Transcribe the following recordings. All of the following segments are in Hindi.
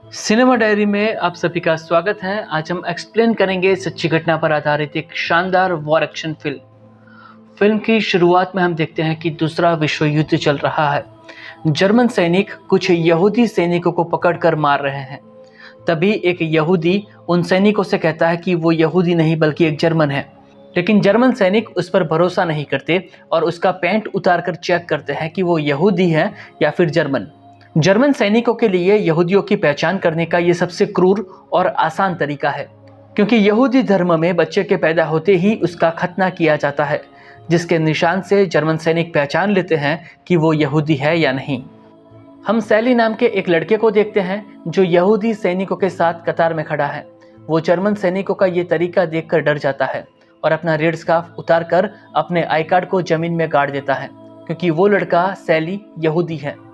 सिनेमा डायरी में आप सभी का स्वागत है। आज हम एक्सप्लेन करेंगे सच्ची घटना पर आधारित एक शानदार वॉर एक्शन फिल्म की शुरुआत में हम देखते हैं कि दूसरा विश्व युद्ध चल रहा है। जर्मन सैनिक कुछ यहूदी सैनिकों को पकड़कर मार रहे हैं। तभी एक यहूदी उन सैनिकों से कहता है कि वो यहूदी नहीं बल्कि एक जर्मन है। लेकिन जर्मन सैनिक उस पर भरोसा नहीं करते और उसका पैंट उतारकर चेक करते हैं कि वो यहूदी है या फिर जर्मन। जर्मन सैनिकों के लिए यहूदियों की पहचान करने का ये सबसे क्रूर और आसान तरीका है, क्योंकि यहूदी धर्म में बच्चे के पैदा होते ही उसका खतना किया जाता है, जिसके निशान से जर्मन सैनिक पहचान लेते हैं कि वो यहूदी है या नहीं। हम सैली नाम के एक लड़के को देखते हैं जो यहूदी सैनिकों के साथ कतार में खड़ा है। वो जर्मन सैनिकों का ये तरीका देखकर डर जाता है और अपना रेड स्कार्फ उतारकर अपने आई कार्ड को जमीन में गाड़ देता है, क्योंकि वो लड़का सैली यहूदी है।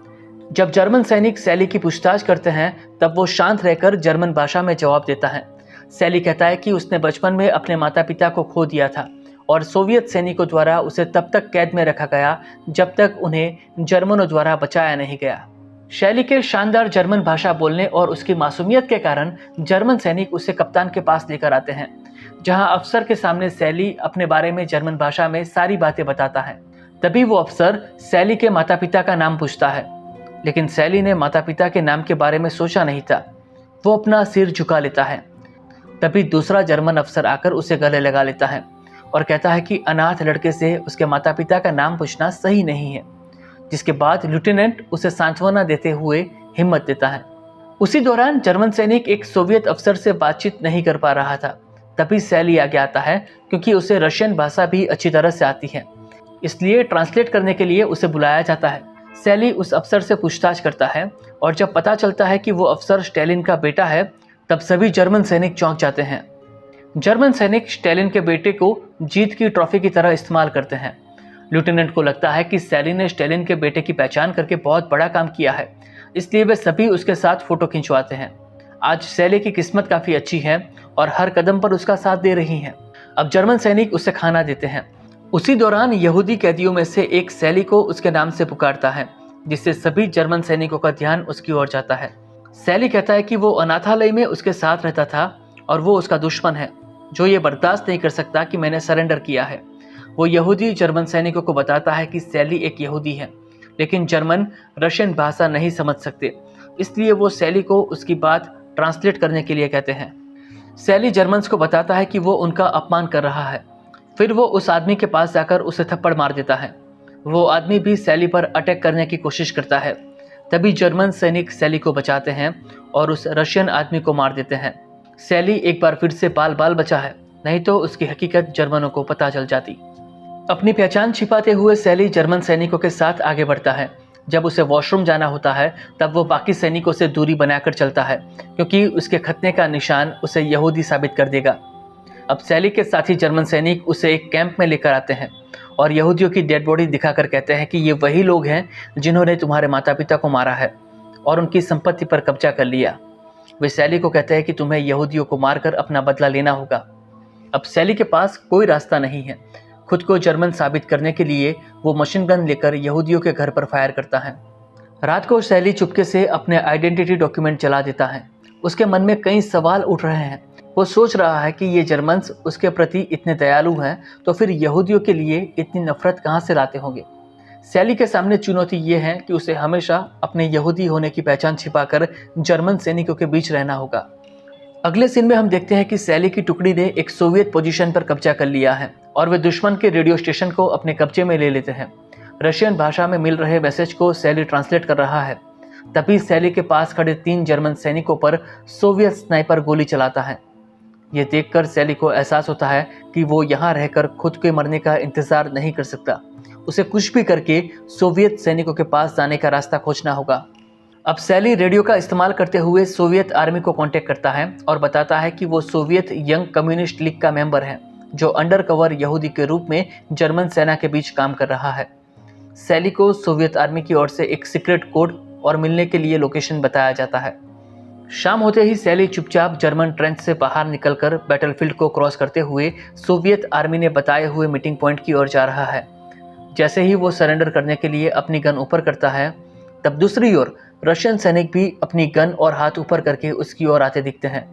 जब जर्मन सैनिक सैली की पूछताछ करते हैं तब वो शांत रहकर जर्मन भाषा में जवाब देता है। सैली कहता है कि उसने बचपन में अपने माता पिता को खो दिया था और सोवियत सैनिकों द्वारा उसे तब तक कैद में रखा गया जब तक उन्हें जर्मनों द्वारा बचाया नहीं गया। शैली के शानदार जर्मन भाषा बोलने और उसकी मासूमियत के कारण जर्मन सैनिक उसे कप्तान के पास लेकर आते हैं, जहां अफसर के सामने सैली अपने बारे में जर्मन भाषा में सारी बातें बताता है। तभी वो अफसर सैली के माता पिता का नाम पूछता है, लेकिन सैली ने माता पिता के नाम के बारे में सोचा नहीं था। वो अपना सिर झुका लेता है। तभी दूसरा जर्मन अफसर आकर उसे गले लगा लेता है और कहता है कि अनाथ लड़के से उसके माता पिता का नाम पूछना सही नहीं है, जिसके बाद लेफ्टिनेंट उसे सांत्वना देते हुए हिम्मत देता है। उसी दौरान जर्मन सैनिक एक सोवियत अफसर से बातचीत नहीं कर पा रहा था। तभी सैली आगे आता है, क्योंकि उसे रशियन भाषा भी अच्छी तरह से आती है, इसलिए ट्रांसलेट करने के लिए उसे बुलाया जाता है। सैली उस अफसर से पूछताछ करता है और जब पता चलता है कि वो अफसर स्टालिन का बेटा है, तब सभी जर्मन सैनिक चौंक जाते हैं। जर्मन सैनिक स्टालिन के बेटे को जीत की ट्रॉफी की तरह इस्तेमाल करते हैं। लेफ्टिनेंट को लगता है कि सैली ने स्टालिन के बेटे की पहचान करके बहुत बड़ा काम किया है, इसलिए वे सभी उसके साथ फोटो खिंचवाते हैं। आज सैली की किस्मत काफ़ी अच्छी है और हर कदम पर उसका साथ दे रही हैं। अब जर्मन सैनिक उसे खाना देते हैं। उसी दौरान यहूदी कैदियों में से एक सैली को उसके नाम से पुकारता है, जिससे सभी जर्मन सैनिकों का ध्यान उसकी ओर जाता है। सैली कहता है कि वो अनाथालय में उसके साथ रहता था और वो उसका दुश्मन है, जो ये बर्दाश्त नहीं कर सकता कि मैंने सरेंडर किया है। वो यहूदी जर्मन सैनिकों को बताता है कि सैली एक यहूदी है, लेकिन जर्मन रशियन भाषा नहीं समझ सकते, इसलिए वो सैली को उसकी बात ट्रांसलेट करने के लिए कहते हैं। सैली जर्मन्स को बताता है कि वो उनका अपमान कर रहा है। फिर वो उस आदमी के पास जाकर उसे थप्पड़ मार देता है। वो आदमी भी सैली पर अटैक करने की कोशिश करता है। तभी जर्मन सैनिक सैली को बचाते हैं और उस रशियन आदमी को मार देते हैं। सैली एक बार फिर से बाल बाल बचा है, नहीं तो उसकी हकीकत जर्मनों को पता चल जाती। अपनी पहचान छिपाते हुए सैली जर्मन सैनिकों के साथ आगे बढ़ता है। जब उसे वॉशरूम जाना होता है तब वो बाकी सैनिकों से दूरी बनाकर चलता है, क्योंकि उसके खतने का निशान उसे यहूदी साबित कर देगा। अब सैली के साथी जर्मन सैनिक उसे एक कैंप में लेकर आते हैं और यहूदियों की डेड बॉडी दिखाकर कहते हैं कि ये वही लोग हैं जिन्होंने तुम्हारे माता पिता को मारा है और उनकी संपत्ति पर कब्जा कर लिया। वे सैली को कहते हैं कि तुम्हें यहूदियों को मारकर अपना बदला लेना होगा। अब सैली के पास कोई रास्ता नहीं है। खुद को जर्मन साबित करने के लिए वो मशीन गन लेकर यहूदियों के घर पर फायर करता है। रात को सैली चुपके से अपने आइडेंटिटी डॉक्यूमेंट जला देता है। उसके मन में कई सवाल उठ रहे हैं। वो सोच रहा है कि ये जर्मन्स उसके प्रति इतने दयालु हैं, तो फिर यहूदियों के लिए इतनी नफरत कहाँ से लाते होंगे। सैली के सामने चुनौती ये है कि उसे हमेशा अपने यहूदी होने की पहचान छिपाकर जर्मन सैनिकों के बीच रहना होगा। अगले सीन में हम देखते हैं कि सैली की टुकड़ी ने एक सोवियत पोजीशन पर कब्जा कर लिया है और वे दुश्मन के रेडियो स्टेशन को अपने कब्जे में ले लेते हैं। रशियन भाषा में मिल रहे मैसेज को सैली ट्रांसलेट कर रहा है। तभी सैली के पास खड़े 3 जर्मन सैनिकों पर सोवियत स्नाइपर गोली चलाता है। ये देखकर सैली को एहसास होता है कि वो यहाँ रहकर खुद के मरने का इंतजार नहीं कर सकता। उसे कुछ भी करके सोवियत सैनिकों के पास जाने का रास्ता खोजना होगा। अब सैली रेडियो का इस्तेमाल करते हुए सोवियत आर्मी को कांटेक्ट करता है और बताता है कि वो सोवियत यंग कम्युनिस्ट लीग का मेंबर है, जो अंडर कवर यहूदी के रूप में जर्मन सेना के बीच काम कर रहा है। सैली को सोवियत आर्मी की ओर से एक सीक्रेट कोड और मिलने के लिए लोकेशन बताया जाता है। शाम होते ही सैली चुपचाप जर्मन ट्रेंच से बाहर निकलकर बैटलफील्ड को क्रॉस करते हुए सोवियत आर्मी ने बताए हुए मीटिंग पॉइंट की ओर जा रहा है। जैसे ही वो सरेंडर करने के लिए अपनी गन ऊपर करता है, तब दूसरी ओर रशियन सैनिक भी अपनी गन और हाथ ऊपर करके उसकी ओर आते दिखते हैं।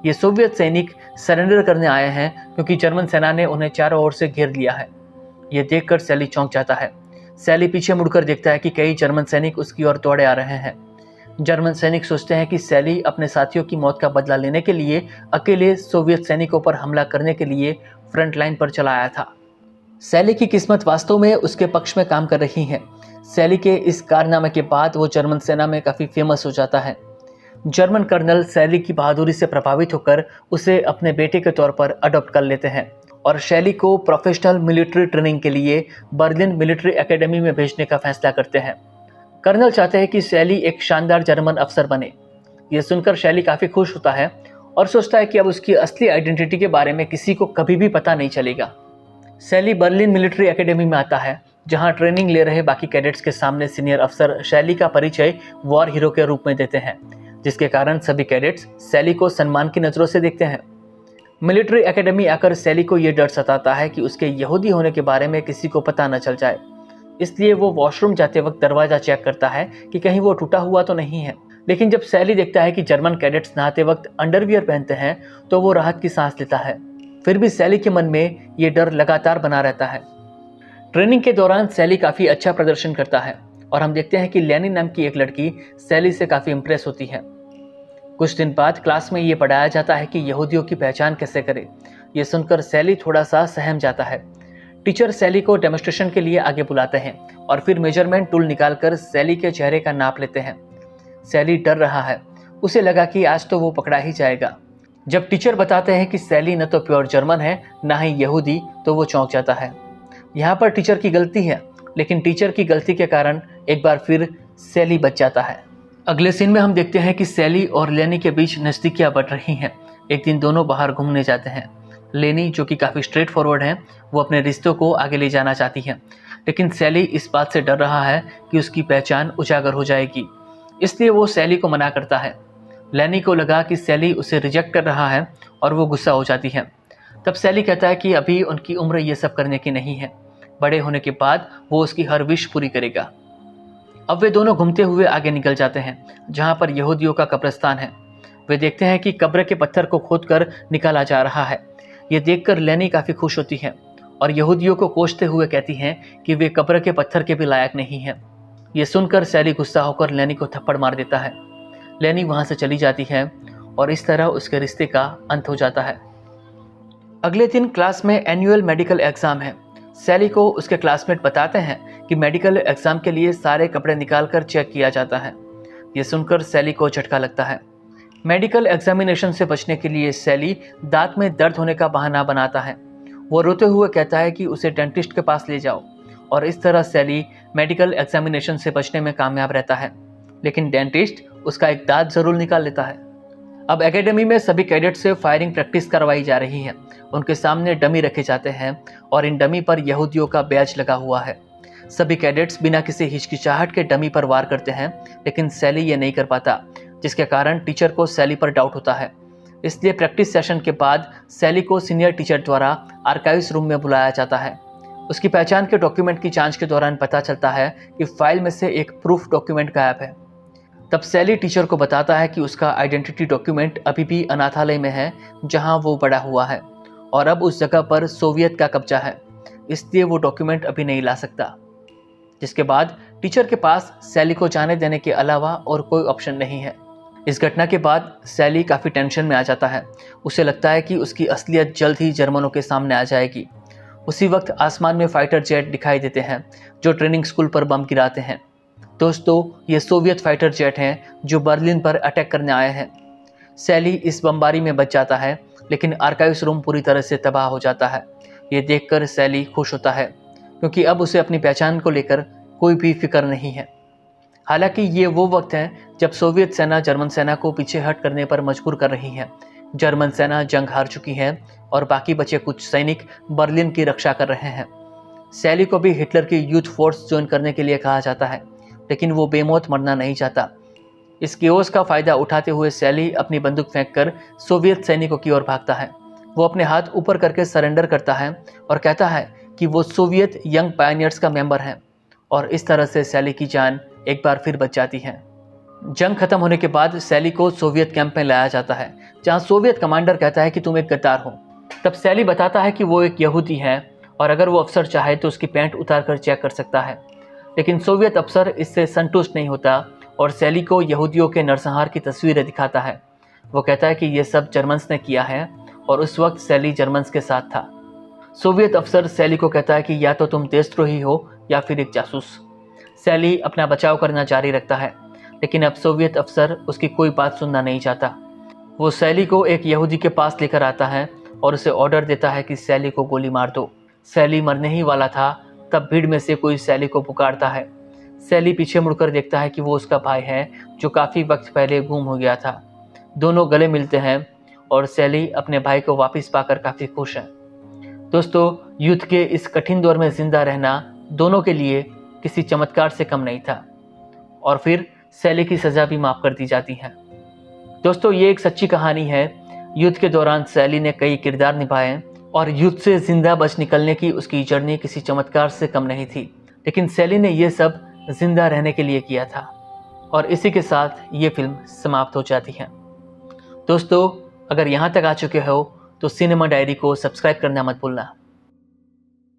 ये सोवियत सैनिक सरेंडर करने आए हैं क्योंकि जर्मन सेना ने उन्हें चारों ओर से घेर लिया है। ये देखकर सैली चौंक जाता है। सैली पीछे मुड़कर देखता है कि कई जर्मन सैनिक उसकी ओर दौड़े आ रहे हैं। जर्मन सैनिक सोचते हैं कि सैली अपने साथियों की मौत का बदला लेने के लिए अकेले सोवियत सैनिकों पर हमला करने के लिए फ्रंट लाइन पर चला आया था। सैली की किस्मत वास्तव में उसके पक्ष में काम कर रही है। सैली के इस कारनामे के बाद वो जर्मन सेना में काफ़ी फेमस हो जाता है। जर्मन कर्नल सैली की बहादुरी से प्रभावित होकर उसे अपने बेटे के तौर पर अडॉप्ट कर लेते हैं और सैली को प्रोफेशनल मिलिट्री ट्रेनिंग के लिए बर्लिन मिलिट्री एकेडमी में भेजने का फैसला करते हैं। कर्नल चाहते हैं कि सैली एक शानदार जर्मन अफसर बने। यह सुनकर सैली काफ़ी खुश होता है और सोचता है कि अब उसकी असली आइडेंटिटी के बारे में किसी को कभी भी पता नहीं चलेगा। सैली बर्लिन मिलिट्री एकेडमी में आता है, जहां ट्रेनिंग ले रहे बाकी कैडेट्स के सामने सीनियर अफसर सैली का परिचय वॉर हीरो के रूप में देते हैं, जिसके कारण सभी कैडेट्स सैली को सम्मान की नज़रों से देखते हैं। मिलिट्री एकेडमी आकर सैली को यह डर सताता है कि उसके यहूदी होने के बारे में किसी को पता न चल जाए, इसलिए वो वॉशरूम जाते वक्त दरवाज़ा चेक करता है कि कहीं वो टूटा हुआ तो नहीं है। लेकिन जब सैली देखता है कि जर्मन कैडेट्स नहाते वक्त अंडरवियर पहनते हैं तो वो राहत की सांस लेता है। फिर भी सैली के मन में ये डर लगातार बना रहता है। ट्रेनिंग के दौरान सैली काफ़ी अच्छा प्रदर्शन करता है और हम देखते हैं कि लेनी नाम की एक लड़की सैली से काफ़ी इम्प्रेस होती है। कुछ दिन बाद क्लास में ये पढ़ाया जाता है कि यहूदियों की पहचान कैसे करें। ये सुनकर सैली थोड़ा सा सहम जाता है। टीचर सैली को डेमोन्स्ट्रेशन के लिए आगे बुलाते हैं और फिर मेजरमेंट टूल निकालकर सैली के चेहरे का नाप लेते हैं। सैली डर रहा है, उसे लगा कि आज तो वो पकड़ा ही जाएगा। जब टीचर बताते हैं कि सैली न तो प्योर जर्मन है ना ही यहूदी, तो वो चौंक जाता है। यहाँ पर टीचर की गलती है, लेकिन टीचर की गलती के कारण एक बार फिर सैली बच जाता है। अगले सीन में हम देखते हैं कि सैली और लेनी के बीच नज़दीकियाँ बढ़ रही हैं। एक दिन दोनों बाहर घूमने जाते हैं। लेनी, जो कि काफ़ी स्ट्रेट फॉरवर्ड है, वो अपने रिश्तों को आगे ले जाना चाहती है, लेकिन सैली इस बात से डर रहा है कि उसकी पहचान उजागर हो जाएगी, इसलिए वो सैली को मना करता है। लेनी को लगा कि सैली उसे रिजेक्ट कर रहा है और वो गुस्सा हो जाती है। तब सैली कहता है कि अभी उनकी उम्र ये सब करने की नहीं है, बड़े होने के बाद वो उसकी हर विश पूरी करेगा। अब वे दोनों घूमते हुए आगे निकल जाते हैं, जहाँ पर यहूदियों का कब्रिस्तान है। वे देखते हैं कि कब्र के पत्थर को खोदकर निकाला जा रहा है। ये देखकर लेनी काफ़ी खुश होती है और यहूदियों को कोसते हुए कहती हैं कि वे कब्र के पत्थर के भी लायक नहीं हैं। ये सुनकर सैली गुस्सा होकर लेनी को थप्पड़ मार देता है। लेनी वहाँ से चली जाती है और इस तरह उसके रिश्ते का अंत हो जाता है। अगले दिन क्लास में एनुअल मेडिकल एग्ज़ाम है। सैली को उसके क्लासमेट बताते हैं कि मेडिकल एग्ज़ाम के लिए सारे कपड़े निकालकर चेक किया जाता है। ये सुनकर सैली को झटका लगता है। मेडिकल एग्जामिनेशन से बचने के लिए सैली दांत में दर्द होने का बहाना बनाता है। वो रोते हुए कहता है कि उसे डेंटिस्ट के पास ले जाओ और इस तरह सैली मेडिकल एग्जामिनेशन से बचने में कामयाब रहता है। लेकिन डेंटिस्ट उसका एक दांत ज़रूर निकाल लेता है। अब एकेडमी में सभी कैडेट से फायरिंग प्रैक्टिस करवाई जा रही है। उनके सामने डमी रखे जाते हैं और इन डमी पर यहूदियों का बैज लगा हुआ है। सभी कैडेट्स बिना किसी हिचकिचाहट के डमी पर वार करते हैं, लेकिन सैली ये नहीं कर पाता, जिसके कारण टीचर को सैली पर डाउट होता है। इसलिए प्रैक्टिस सेशन के बाद सैली को सीनियर टीचर द्वारा आर्काइव्स रूम में बुलाया जाता है। उसकी पहचान के डॉक्यूमेंट की जांच के दौरान पता चलता है कि फाइल में से एक प्रूफ डॉक्यूमेंट गायब है। तब सैली टीचर को बताता है कि उसका आइडेंटिटी डॉक्यूमेंट अभी भी अनाथालय में है, जहां वो बड़ा हुआ है और अब उस जगह पर सोवियत का कब्जा है, इसलिए वो डॉक्यूमेंट अभी नहीं ला सकता। जिसके बाद टीचर के पास सैली को जाने देने के अलावा और कोई ऑप्शन नहीं है। इस घटना के बाद सैली काफ़ी टेंशन में आ जाता है। उसे लगता है कि उसकी असलियत जल्द ही जर्मनों के सामने आ जाएगी। उसी वक्त आसमान में फाइटर जेट दिखाई देते हैं जो ट्रेनिंग स्कूल पर बम गिराते हैं। दोस्तों, ये सोवियत फाइटर जेट हैं जो बर्लिन पर अटैक करने आए हैं। सैली इस बमबारी में बच जाता है, लेकिन आर्काइव्स रूम पूरी तरह से तबाह हो जाता है। ये देखकर सैली खुश होता है, क्योंकि अब उसे अपनी पहचान को लेकर कोई भी फिक्र नहीं है। हालांकि ये वो वक्त है जब सोवियत सेना जर्मन सेना को पीछे हट करने पर मजबूर कर रही है। जर्मन सेना जंग हार चुकी है और बाकी बचे कुछ सैनिक बर्लिन की रक्षा कर रहे हैं। सैली को भी हिटलर की यूथ फोर्स ज्वाइन करने के लिए कहा जाता है, लेकिन वो बेमौत मरना नहीं चाहता। इस केओस का फायदा उठाते हुए सैली अपनी बंदूक फेंककर सोवियत सैनिकों की ओर भागता है। वो अपने हाथ ऊपर करके सरेंडर करता है और कहता है कि वो सोवियत यंग पायनियर्स का मेंबर है, और इस तरह से सैली की जान एक बार फिर बच जाती है। जंग खत्म होने के बाद सैली को सोवियत कैंप में लाया जाता है, जहां सोवियत कमांडर कहता है कि तुम एक गद्दार हो। तब सैली बताता है कि वो एक यहूदी है और अगर वो अफसर चाहे तो उसकी पैंट उतार कर चेक कर सकता है। लेकिन सोवियत अफसर इससे संतुष्ट नहीं होता और सैली को यहूदियों के नरसंहार की तस्वीरें दिखाता है। वो कहता है कि ये सब जर्मन्स ने किया है और उस वक्त सैली जर्मन्स के साथ था। सोवियत अफसर सैली को कहता है कि या तो तुम देशद्रोही हो या फिर एक जासूस। सैली अपना बचाव करना जारी रखता है, लेकिन अब सोवियत अफसर उसकी कोई बात सुनना नहीं चाहता। वो सैली को एक यहूदी के पास लेकर आता है और उसे ऑर्डर देता है कि सैली को गोली मार दो। सैली मरने ही वाला था, तब भीड़ में से कोई सैली को पुकारता है। सैली पीछे मुड़कर देखता है कि वो उसका भाई है जो काफ़ी वक्त पहले गुम हो गया था। दोनों गले मिलते हैं और सैली अपने भाई को वापस पाकर काफ़ी खुश है। दोस्तों, युद्ध के इस कठिन दौर में जिंदा रहना दोनों के लिए किसी चमत्कार से कम नहीं था और फिर सैली की सज़ा भी माफ़ कर दी जाती है। दोस्तों, ये एक सच्ची कहानी है। युद्ध के दौरान सैली ने कई किरदार निभाए और युद्ध से जिंदा बच निकलने की उसकी जर्नी किसी चमत्कार से कम नहीं थी, लेकिन सैली ने यह सब जिंदा रहने के लिए किया था। और इसी के साथ ये फिल्म समाप्त हो जाती है। दोस्तों, अगर यहाँ तक आ चुके हो तो सिनेमा डायरी को सब्सक्राइब करना मत भूलना।